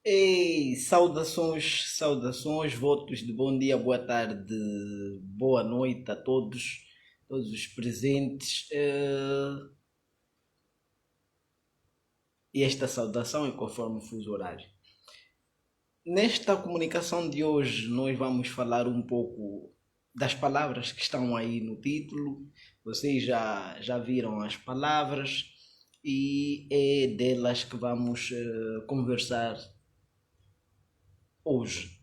Ei, saudações, saudações, votos de bom dia, boa tarde, boa noite a todos os presentes. E esta saudação é conforme o fuso horário. Nesta comunicação de hoje, nós vamos falar um pouco das palavras que estão aí no título. Vocês já viram as palavras e é delas que vamos conversar hoje.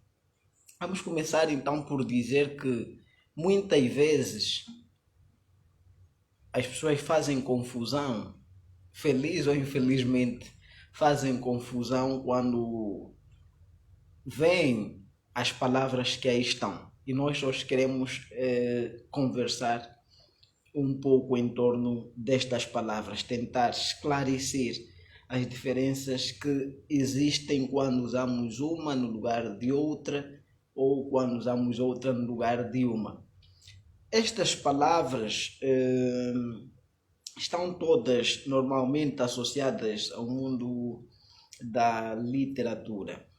Vamos começar então por dizer que muitas vezes as pessoas fazem confusão, feliz ou infelizmente, fazem confusão quando veem as palavras que aí estão. E nós só queremos conversar um pouco em torno destas palavras, tentar esclarecer as diferenças que existem quando usamos uma no lugar de outra ou quando usamos outra no lugar de uma. Estas palavras estão todas normalmente associadas ao mundo da literatura.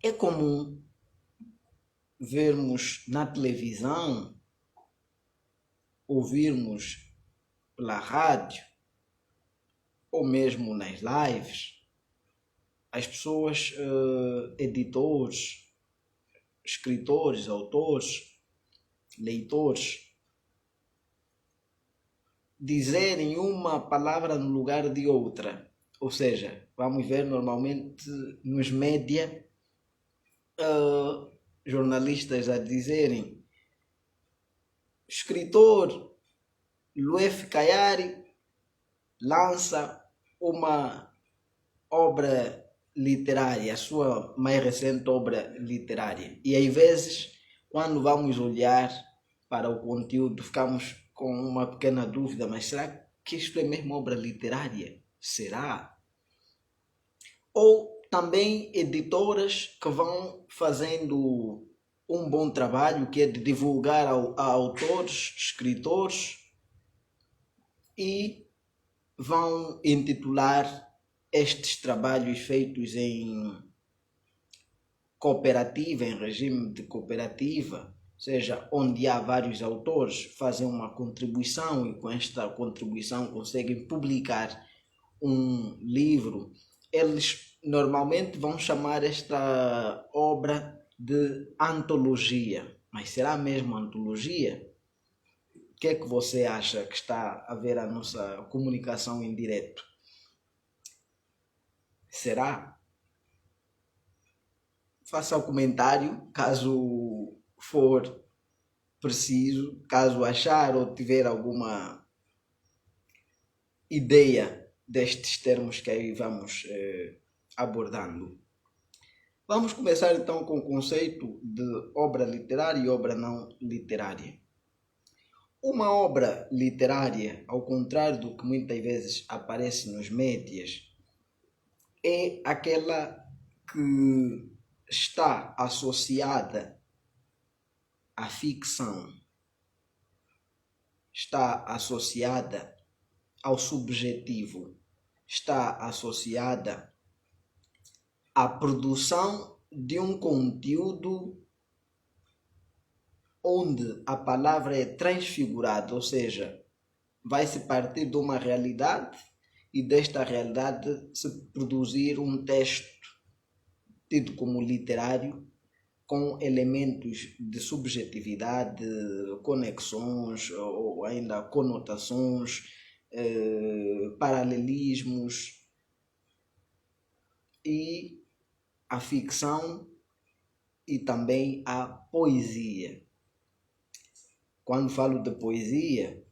É comum vermos na televisão, ouvirmos pela rádio ou mesmo nas lives, as pessoas, editores, escritores, autores, leitores, dizerem uma palavra no lugar de outra. Ou seja, vamos ver normalmente nos média jornalistas a dizerem escritor Luef Kayari lança uma obra literária, a sua mais recente obra literária. E às vezes, quando vamos olhar para o conteúdo, ficamos com uma pequena dúvida, mas será que isto é mesmo obra literária? Será? Ou também editoras que vão fazendo um bom trabalho, que é de divulgar a autores, escritores, e vão intitular estes trabalhos feitos em cooperativa, em regime de cooperativa, ou seja, onde há vários autores, fazem uma contribuição e com esta contribuição conseguem publicar um livro. Eles normalmente vão chamar esta obra de antologia. Mas será mesmo antologia? O que é que você acha que está a ver a nossa comunicação em direto? Será? Faça o comentário caso for preciso, caso achar ou tiver alguma ideia destes termos que aí vamos abordando. Vamos começar então com o conceito de obra literária e obra não literária. Uma obra literária, ao contrário do que muitas vezes aparece nos médias, é aquela que está associada à ficção, está associada ao subjetivo, está associada à produção de um conteúdo onde a palavra é transfigurada, ou seja, vai-se partir de uma realidade e desta realidade se produzir um texto tido como literário com elementos de subjetividade, conexões ou ainda conotações, paralelismos e a ficção e também a poesia. Quando falo de poesia,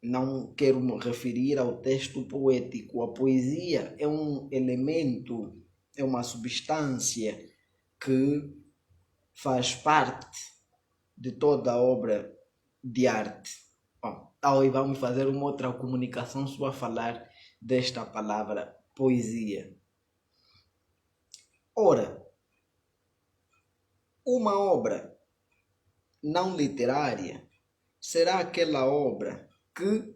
não quero me referir ao texto poético. A poesia é um elemento, é uma substância que faz parte de toda a obra de arte. Bom, aí vamos fazer uma outra comunicação só a falar desta palavra poesia. Ora, uma obra não literária será aquela obra que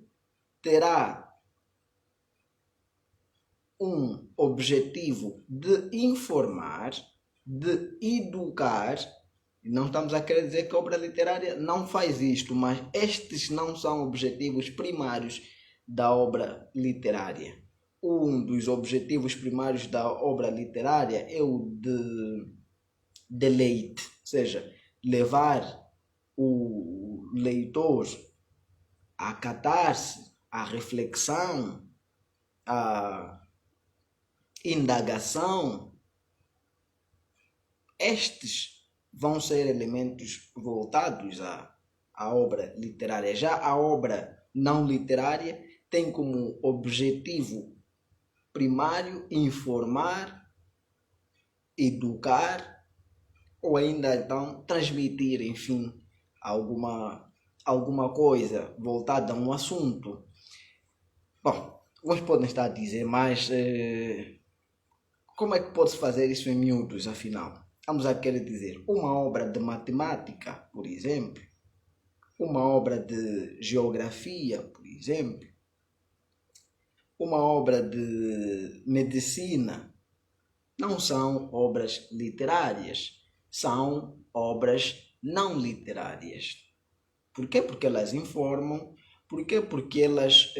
terá um objetivo de informar, de educar. Não estamos a querer dizer que a obra literária não faz isto, mas estes não são objetivos primários da obra literária. Um dos objetivos primários da obra literária é o de deleite, ou seja, levar o leitor à catarse, à reflexão, à indagação. Estes vão ser elementos voltados à obra literária. Já a obra não literária tem como objetivo primário informar, educar ou ainda então transmitir, enfim, alguma coisa voltada a um assunto. Bom, uns podem estar a dizer, mas como é que pode-se fazer isso em miúdos, afinal? Vamos a querer dizer, uma obra de matemática, por exemplo, uma obra de geografia, por exemplo, uma obra de medicina, não são obras literárias, são obras não literárias. Por quê? Porque elas informam. Por quê? Porque elas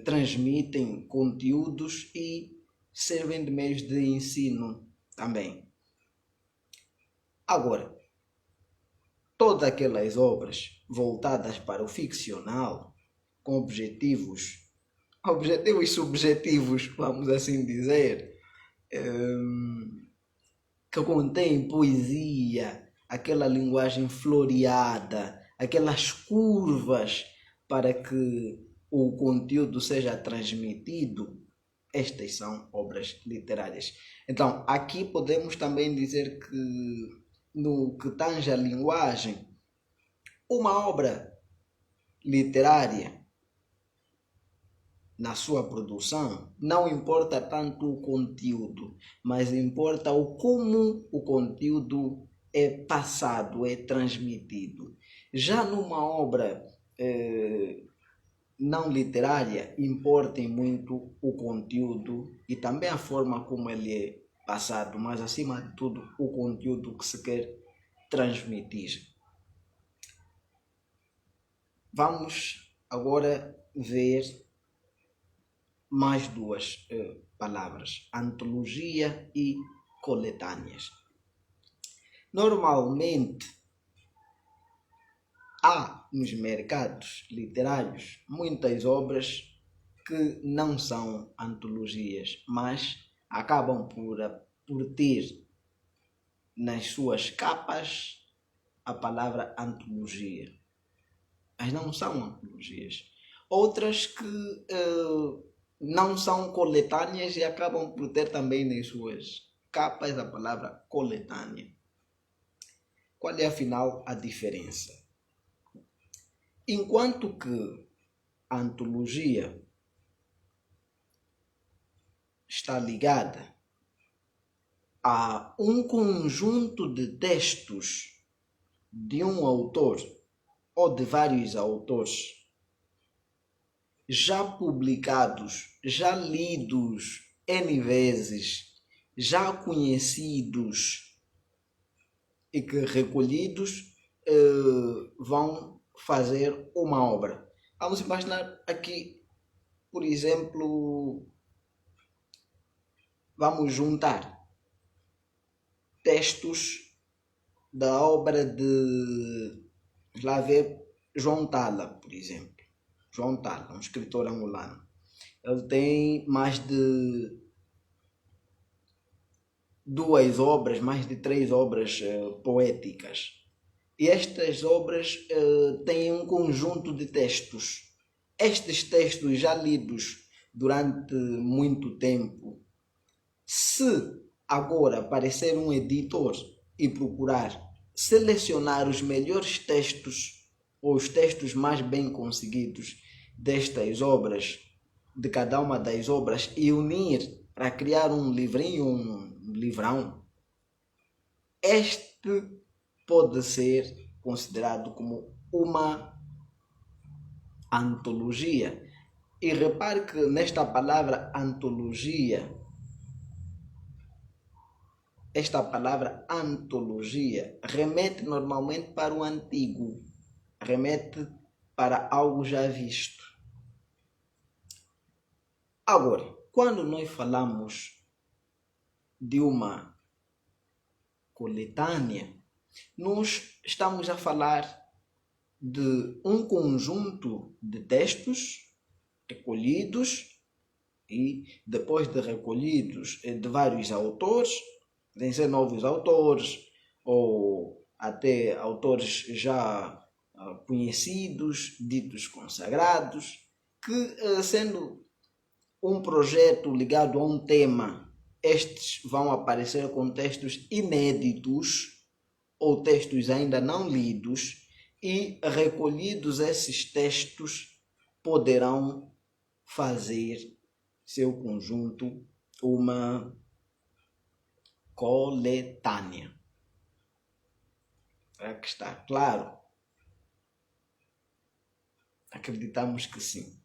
transmitem conteúdos e servem de meios de ensino também. Agora, todas aquelas obras voltadas para o ficcional, com objetivos subjetivos, vamos assim dizer, que contém poesia, aquela linguagem floreada, aquelas curvas para que o conteúdo seja transmitido, estas são obras literárias. Então, aqui podemos também dizer que, no que tange a linguagem, uma obra literária, na sua produção, não importa tanto o conteúdo, mas importa o como o conteúdo é passado, é transmitido. Já numa obra não literária, importa muito o conteúdo e também a forma como ele é passado, mas acima de tudo o conteúdo que se quer transmitir. Vamos agora ver mais duas palavras, antologia e coletâneas. Normalmente há nos mercados literários muitas obras que não são antologias, mas acabam por ter nas suas capas a palavra antologia, mas não são antologias. Outras que não são coletâneas e acabam por ter também nas suas capas a palavra coletânea. Qual é afinal a diferença? Enquanto que a antologia está ligada a um conjunto de textos de um autor ou de vários autores já publicados, já lidos N vezes, já conhecidos e que recolhidos vão fazer uma obra. Vamos imaginar aqui, por exemplo, vamos juntar textos da obra de, lá ver, João Tala, por exemplo. João Tala, um escritor angolano. Ele tem mais de duas obras, mais de três obras poéticas. E estas obras têm um conjunto de textos. Estes textos já lidos durante muito tempo, se agora aparecer um editor e procurar selecionar os melhores textos ou os textos mais bem conseguidos destas obras, de cada uma das obras, e unir para criar um livrinho, um livrão, este pode ser considerado como uma antologia. E repare que nesta palavra antologia, esta palavra antologia remete normalmente para o antigo, remete para algo já visto. Agora, quando nós falamos de uma coletânea, nós estamos a falar de um conjunto de textos recolhidos e depois de recolhidos de vários autores, podem ser novos autores ou até autores já conhecidos, ditos consagrados, que sendo um projeto ligado a um tema, estes vão aparecer com textos inéditos ou textos ainda não lidos, e recolhidos esses textos poderão fazer seu conjunto uma coletânea. Será que está claro? Acreditamos que sim.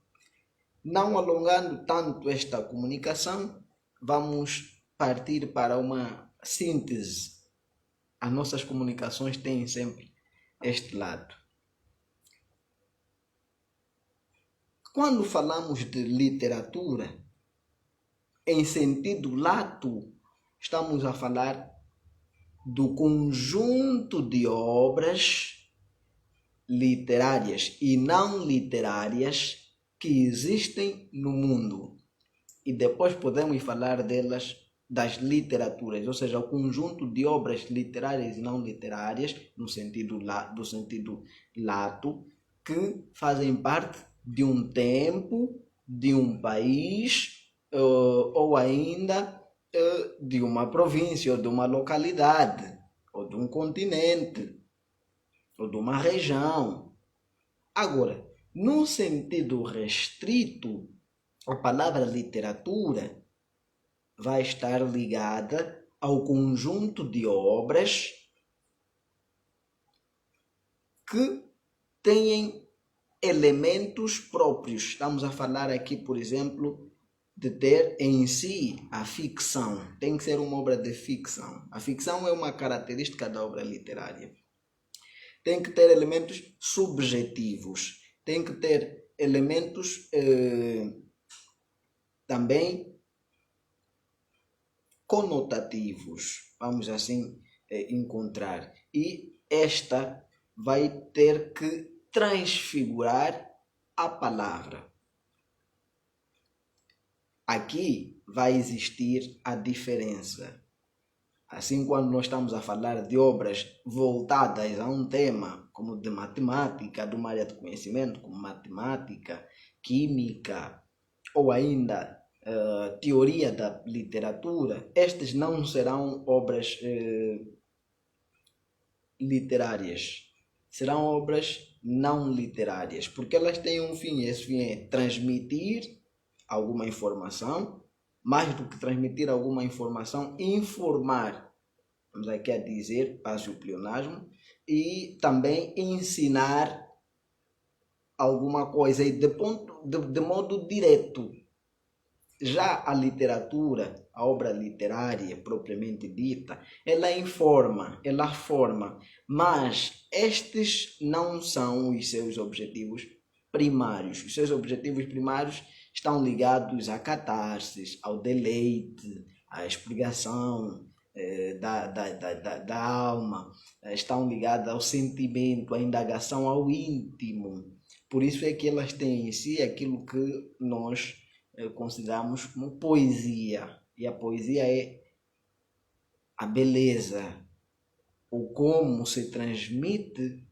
Não alongando tanto esta comunicação, vamos partir para uma síntese. As nossas comunicações têm sempre este lado. Quando falamos de literatura, em sentido lato, estamos a falar do conjunto de obras literárias e não literárias que existem no mundo. E depois podemos falar delas, das literaturas, ou seja, o conjunto de obras literárias e não literárias, no sentido lato, que fazem parte de um tempo, de um país, ou ainda de uma província, ou de uma localidade, ou de um continente, ou de uma região. Agora, no sentido restrito, a palavra literatura vai estar ligada ao conjunto de obras que têm elementos próprios. Estamos a falar aqui, por exemplo, de ter em si a ficção. Tem que ser uma obra de ficção. A ficção é uma característica da obra literária. Tem que ter elementos subjetivos. Tem que ter elementos também conotativos, vamos assim encontrar. E esta vai ter que transfigurar a palavra. Aqui vai existir a diferença. Assim, quando nós estamos a falar de obras voltadas a um tema, como de matemática, de uma área de conhecimento, como matemática, química, ou ainda teoria da literatura, estas não serão obras literárias, serão obras não literárias, porque elas têm um fim, e esse fim é transmitir alguma informação, mais do que transmitir alguma informação, informar, vamos aqui a dizer, passe o pleonasmo, e também ensinar alguma coisa e de modo direto. Já a literatura, a obra literária propriamente dita, ela informa, ela forma, mas estes não são os seus objetivos primários. Os seus objetivos primários estão ligados à catarse, ao deleite, à expurgação da alma, estão ligadas ao sentimento, à indagação, ao íntimo. Por isso é que elas têm em si aquilo que nós consideramos como poesia. E a poesia é a beleza, ou como se transmite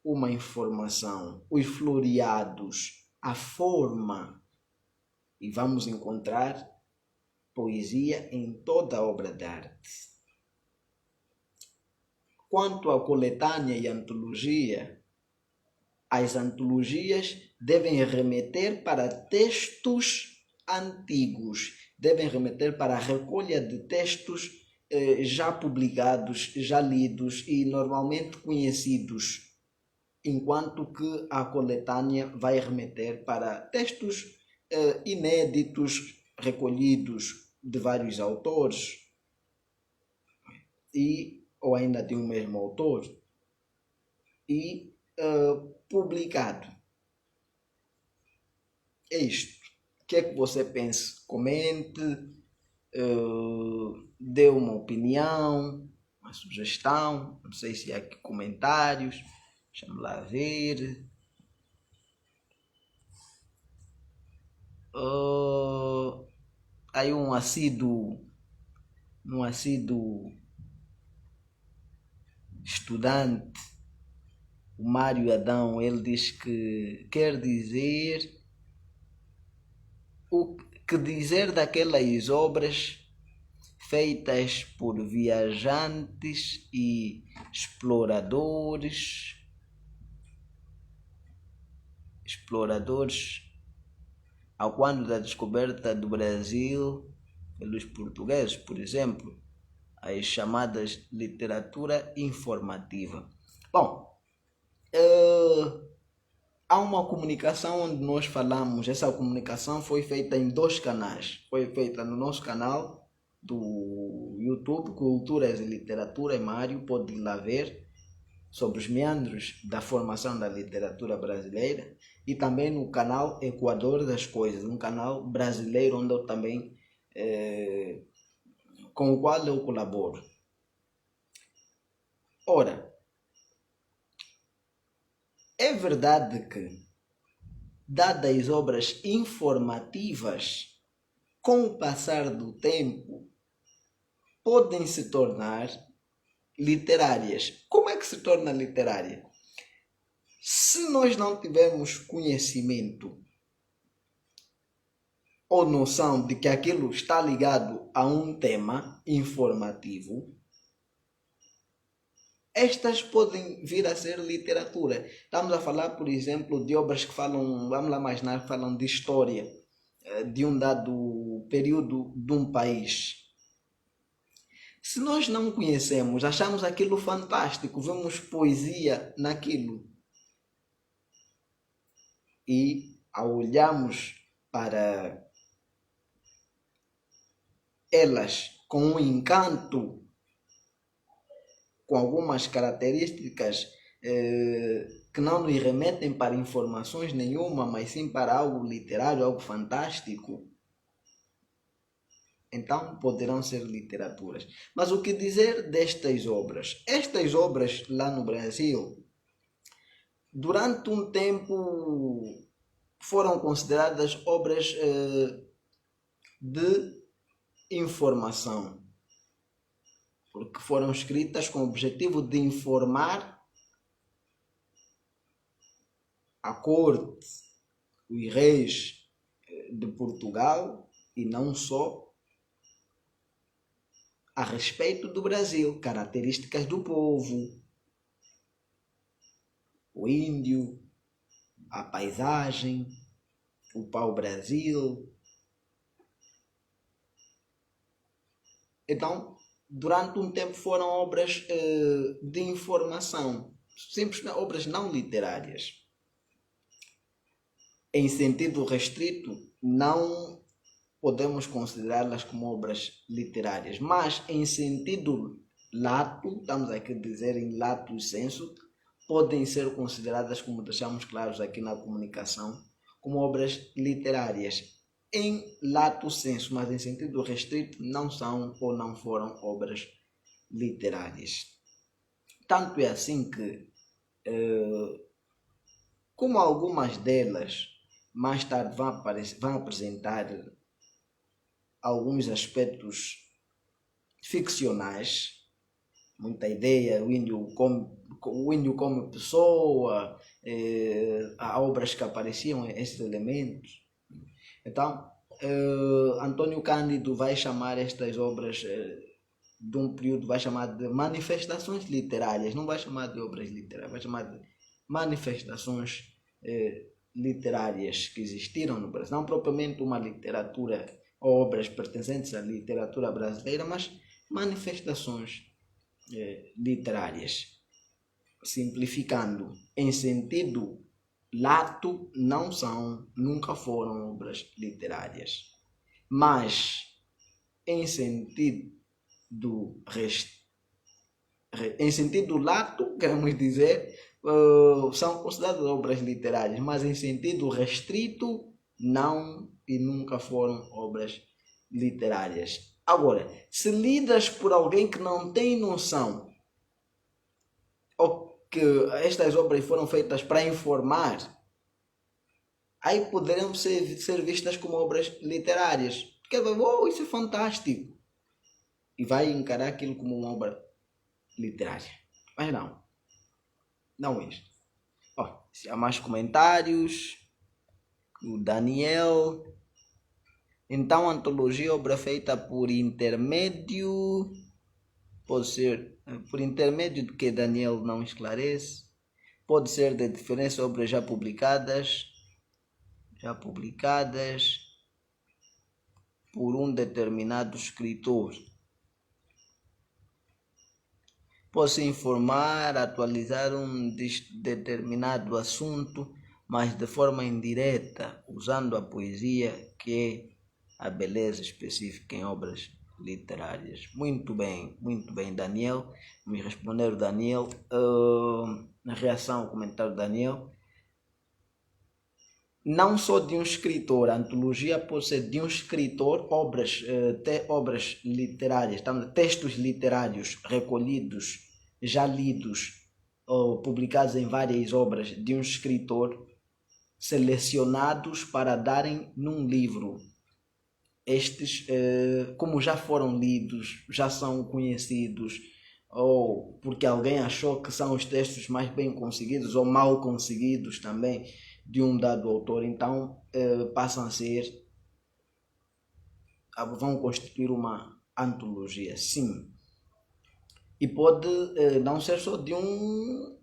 uma informação, os floreados, a forma. E vamos encontrar poesia em toda obra de arte. Quanto à coletânea e antologia, as antologias devem remeter para textos antigos, devem remeter para a recolha de textos já publicados, já lidos e normalmente conhecidos. enquanto que a coletânea vai remeter para textos inéditos recolhidos de vários autores ou ainda de um mesmo autor e publicado. É isto. O que é que você pensa? Comente, dê uma opinião, uma sugestão, não sei se há aqui comentários, deixa-me lá ver. Aí um assíduo estudante, o Mário Adão, ele diz que quer dizer o que dizer daquelas obras feitas por viajantes e exploradores ao quando da descoberta do Brasil pelos portugueses, por exemplo, as chamadas literatura informativa. Bom, há uma comunicação onde nós falamos, essa comunicação foi feita em 2 canais. Foi feita no nosso canal do YouTube, Culturas e Literatura, e Mário pode ir lá ver sobre os meandros da formação da literatura brasileira, e também no canal Equador das Coisas, um canal brasileiro onde eu também com o qual eu colaboro. Ora, é verdade que, dadas obras informativas, com o passar do tempo, podem se tornar literárias. Como é que se torna literária? Se nós não tivermos conhecimento ou noção de que aquilo está ligado a um tema informativo, estas podem vir a ser literatura. Estamos a falar, por exemplo, de obras que falam, vamos lá imaginar, falam de história de um dado período de um país. Se nós não conhecemos, achamos aquilo fantástico, vemos poesia naquilo. E ao olharmos para elas com um encanto, com algumas características que não nos remetem para informações nenhuma, mas sim para algo literário, algo fantástico, então poderão ser literaturas. Mas o que dizer destas obras? Estas obras lá no Brasil, durante um tempo, foram consideradas obras de informação, porque foram escritas com o objetivo de informar a corte, os reis de Portugal, e não só, a respeito do Brasil, características do povo, o índio, a paisagem, o pau-brasil. Então, durante um tempo foram obras de informação, simplesmente obras não literárias. Em sentido restrito, não podemos considerá-las como obras literárias, mas em sentido lato, estamos aqui a dizer em lato sensu, podem ser consideradas, como deixamos claros aqui na comunicação, como obras literárias em lato sensu, mas em sentido restrito não são ou não foram obras literárias. Tanto é assim que, como algumas delas mais tarde vão apresentar alguns aspectos ficcionais, muita ideia, o índio como pessoa, há obras que apareciam esses elementos. Então, Antônio Cândido vai chamar estas obras de um período, vai chamar de manifestações literárias, não vai chamar de obras literárias, vai chamar de manifestações literárias que existiram no Brasil, não propriamente uma literatura, obras pertencentes à literatura brasileira, mas manifestações literárias. simplificando, em sentido lato, não são, nunca foram obras literárias. Mas, em sentido em sentido lato, queremos dizer, são consideradas obras literárias, mas em sentido restrito, não e nunca foram obras literárias. Agora, se lidas por alguém que não tem noção, ou que estas obras foram feitas para informar, aí poderiam ser vistas como obras literárias. Porque vai, oh, isso é fantástico. E vai encarar aquilo como uma obra literária. Mas não. Não é isto. Se há mais comentários. O Daniel. Então, a antologia, obra feita por intermédio. Pode ser por intermédio de que Daniel não esclarece. Pode ser de diferentes obras já publicadas por um determinado escritor. Pode informar, atualizar um determinado assunto, mas de forma indireta, usando a poesia, que é a beleza específica em obras literárias. Muito bem, Daniel. Me respondeu Daniel. Na reação ao comentário do Daniel, não só de um escritor, a antologia pode ser de um escritor, obras literárias, textos literários recolhidos, já lidos ou publicados em várias obras de um escritor, selecionados para darem num livro. Estes, como já foram lidos, já são conhecidos, ou porque alguém achou que são os textos mais bem conseguidos ou mal conseguidos também de um dado autor, então passam a ser, vão constituir uma antologia, sim. E pode não ser só de um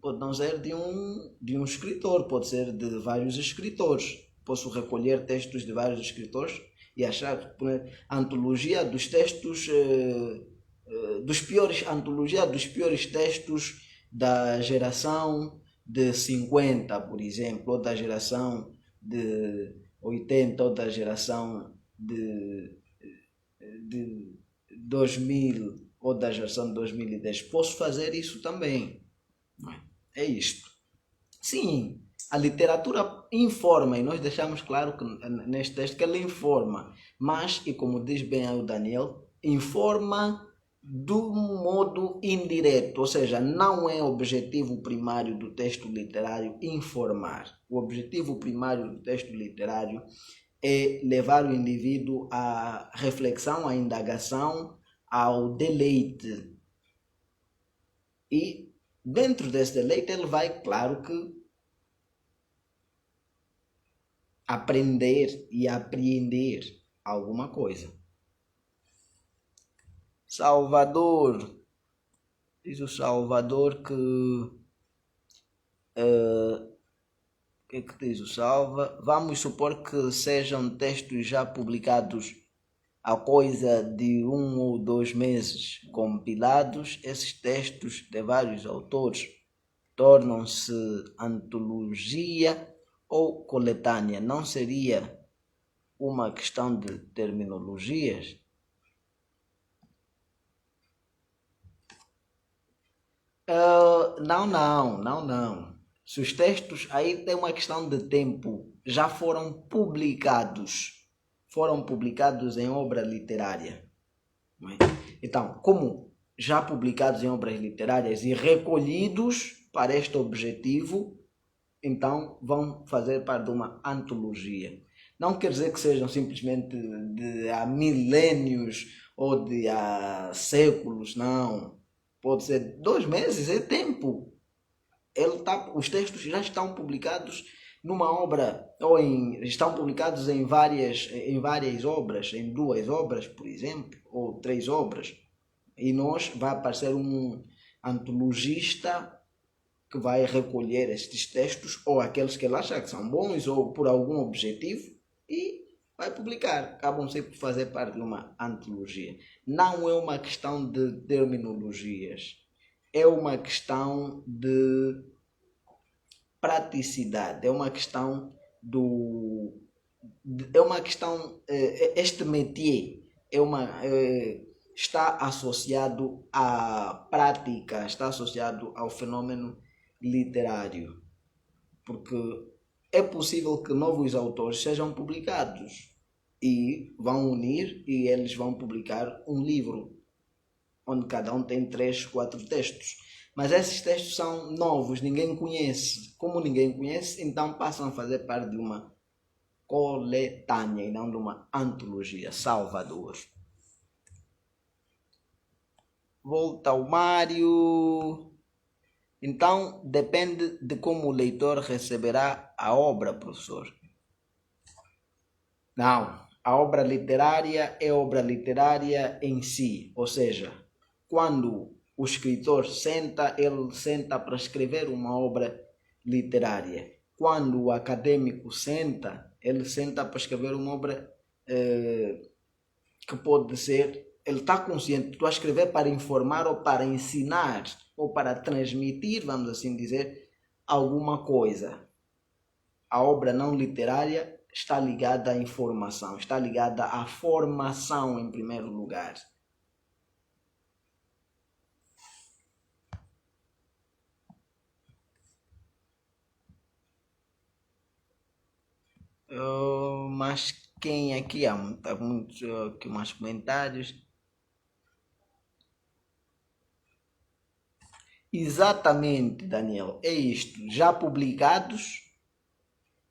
escritor, pode ser de vários escritores. Posso recolher textos de vários escritores e achar que a antologia dos textos antologia dos piores textos da geração de 50, por exemplo, ou da geração de 80, ou da geração de 2000, ou da geração de 2010. Posso fazer isso também. É isto. Sim, a literatura informa, e nós deixamos claro que, neste texto, que ela informa, mas, e como diz bem o Daniel, informa de um modo indireto, ou seja, não é objetivo primário do texto literário informar. O objetivo primário do texto literário é levar o indivíduo à reflexão, à indagação, ao deleite. E dentro desse deleite ele vai, claro que, aprender e apreender alguma coisa. Salvador. Diz o Salvador que... O que é que diz o Salva? Vamos supor que sejam textos já publicados há coisa de 1 ou 2 meses, compilados. Esses textos de vários autores tornam-se antologia ou coletânea. Não seria uma questão de terminologias? Não. Se os textos, aí tem uma questão de tempo, já foram publicados em obra literária. Não é? Então, como já publicados em obras literárias e recolhidos para este objetivo, então vão fazer parte de uma antologia. Não quer dizer que sejam simplesmente de há milénios ou de há séculos, não. Pode ser 2 meses, é tempo. Os textos já estão publicados numa obra, ou estão publicados em várias obras, em 2 obras, por exemplo, ou 3 obras. E vai aparecer um antologista que vai recolher estes textos, ou aqueles que ele acha que são bons, ou por algum objetivo, e vai publicar. Acabam sempre por fazer parte de uma antologia. Não é uma questão de terminologias. é uma questão de praticidade, é uma questão é uma questão, este métier está associado à prática, está associado ao fenômeno literário, porque é possível que novos autores sejam publicados e vão unir e eles vão publicar um livro onde cada um tem 3, 4 textos. Mas esses textos são novos, ninguém conhece. Como ninguém conhece, então passam a fazer parte de uma coletânea e não de uma antologia. Salvador. Volta ao Mário. Então, depende de como o leitor receberá a obra, professor. Não, a obra literária é obra literária em si, ou seja, quando o escritor senta, ele senta para escrever uma obra literária. Quando o acadêmico senta, ele senta para escrever uma obra que pode ser, ele está consciente, estou a escrever para informar ou para ensinar ou para transmitir, vamos assim dizer, alguma coisa. A obra não literária está ligada à informação, está ligada à formação em primeiro lugar. Mas quem aqui há muitos aqui mais comentários. Exatamente, Daniel, é isto. Já publicados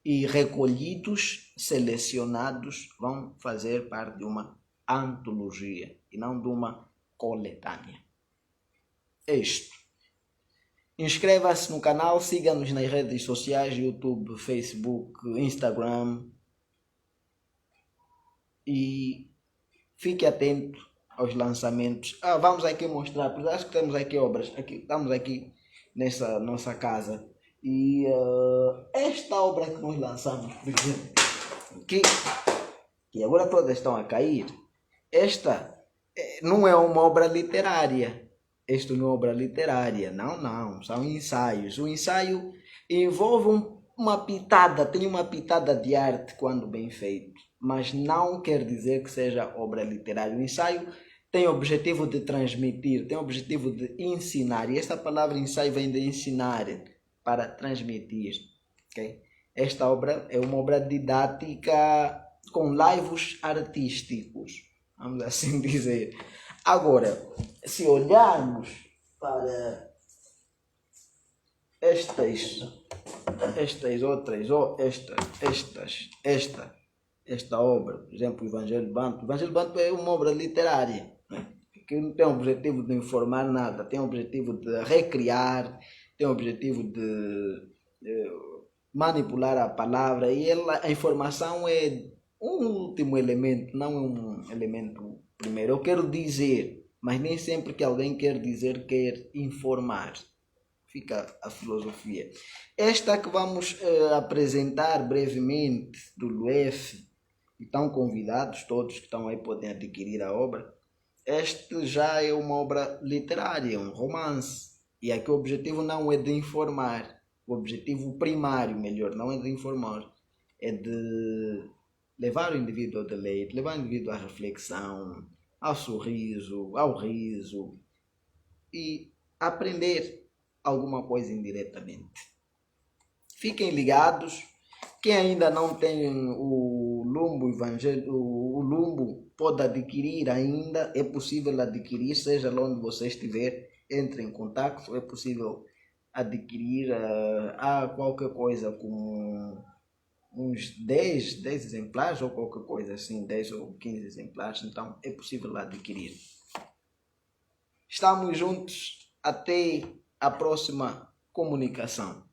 e recolhidos, selecionados, vão fazer parte de uma antologia e não de uma coletânea. É isto. Inscreva-se no canal, siga-nos nas redes sociais, YouTube, Facebook, Instagram e fique atento aos lançamentos. Vamos aqui mostrar, porque acho que temos aqui obras, estamos aqui nessa nossa casa e esta obra que nós lançamos, por exemplo, que agora todas estão a cair, esta não é uma obra literária. Isto não é obra literária, não, são ensaios. O ensaio envolve uma pitada, tem uma pitada de arte quando bem feito, mas não quer dizer que seja obra literária. O ensaio tem o objetivo de transmitir, tem o objetivo de ensinar, e esta palavra ensaio vem de ensinar para transmitir. Okay? Esta obra é uma obra didática com laivos artísticos, vamos assim dizer. Agora, se olharmos para estas outras, ou esta obra, por exemplo, o Evangelho Banto. O Evangelho Banto é uma obra literária, né? Que não tem o objetivo de informar nada, tem o objetivo de recriar, tem o objetivo de manipular a palavra, e a informação é um último elemento, não é um elemento primeiro. Eu quero dizer, mas nem sempre que alguém quer dizer quer informar. Fica a filosofia. Esta que vamos apresentar brevemente do LUEF, e estão convidados, todos que estão aí podem adquirir a obra. Este já é uma obra literária, um romance, e aqui o objetivo não é de informar, o objetivo primário, melhor, não é de informar, é de levar o indivíduo ao deleite, levar o indivíduo à reflexão, ao sorriso, ao riso e aprender alguma coisa indiretamente. Fiquem ligados. Quem ainda não tem o Lumbo Evangelho, o Lumbo pode adquirir ainda, é possível adquirir, seja lá onde você estiver, entre em contato, é possível adquirir qualquer coisa com uns 10 exemplares ou qualquer coisa assim, 10 ou 15 exemplares, então é possível adquirir. Estamos juntos, até a próxima comunicação.